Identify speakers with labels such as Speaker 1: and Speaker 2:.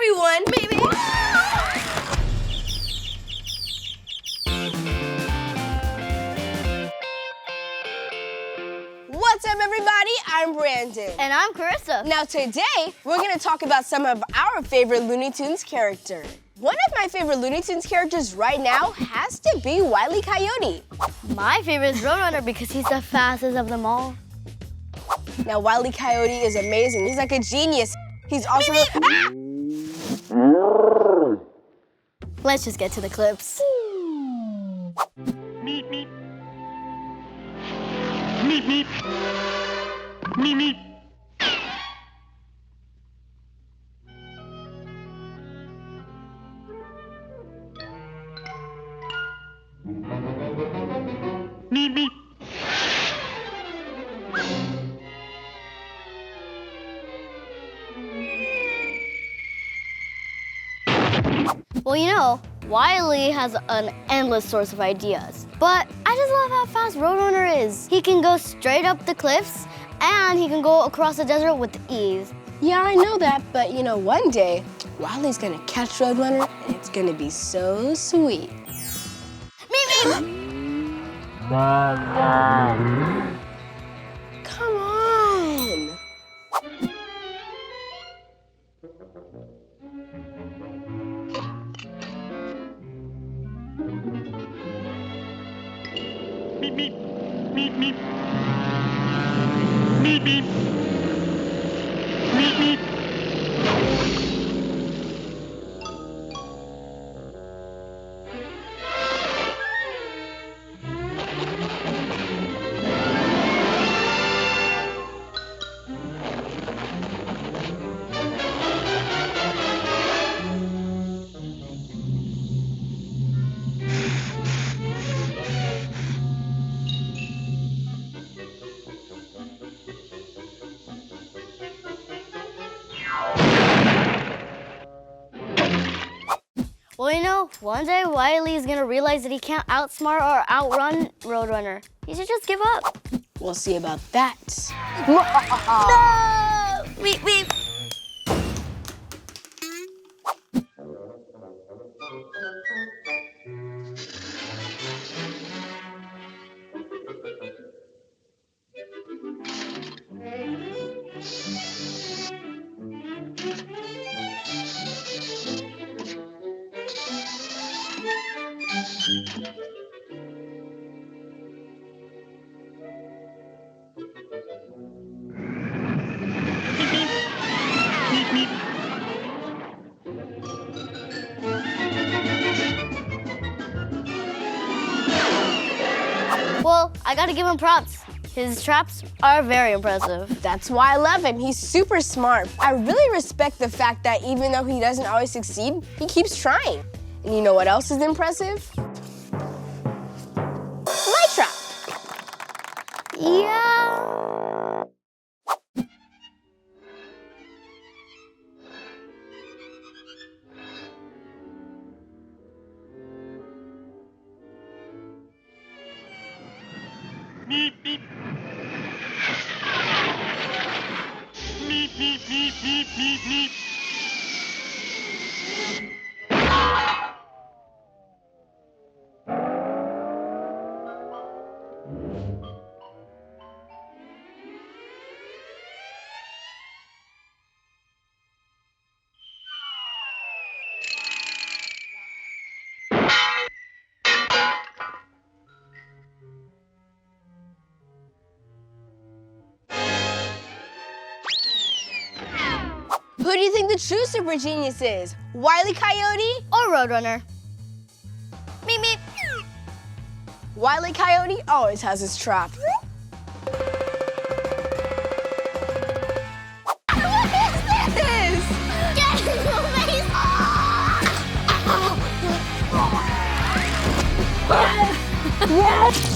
Speaker 1: everyone! Baby! What's up, everybody? I'm Brandon.
Speaker 2: And I'm Karissa.
Speaker 1: Now today, we're gonna talk about some of our favorite Looney Tunes characters. One of my favorite Looney Tunes characters right now has to be Wile E. Coyote.
Speaker 2: My favorite is Road Runner because he's the fastest of them all.
Speaker 1: Now, Wile E. Coyote is amazing. He's like a genius. He's also...
Speaker 2: Let's just get to the clips.
Speaker 3: Meep, meep. Meep, meep. Meep, meep. Meep, meep.
Speaker 2: Well, you know, Wile E has an endless source of ideas. But I just love how fast Roadrunner is. He can go straight up the cliffs, and he can go across the desert with ease.
Speaker 1: Yeah, I know that, but you know, one day, Wile E's gonna catch Roadrunner, and it's gonna be so sweet. Come on!
Speaker 3: Meep, meep. Meep, meep. Meep, meep. Meep, meep.
Speaker 2: Well, you know, one day Wile E is gonna realize that he can't outsmart or outrun Roadrunner. He should just give up.
Speaker 1: We'll see about that.
Speaker 2: No! Weep, weep.
Speaker 3: Meep, meep.
Speaker 2: Well, I gotta give him props. His traps are very impressive.
Speaker 1: That's why I love him. He's super smart. I really respect the fact that even though he doesn't always succeed, he keeps trying. And you know what else is impressive? My trap.
Speaker 2: Yeah.
Speaker 3: Meep, meep. Meep, meep, meep, meep, meep, meep.
Speaker 1: Who do you think the true super genius is? Wile E. Coyote?
Speaker 2: Or Roadrunner. Meep, meep.
Speaker 1: Wile E. Coyote always has his trap. What is this?
Speaker 2: Get in your face!
Speaker 1: Yes!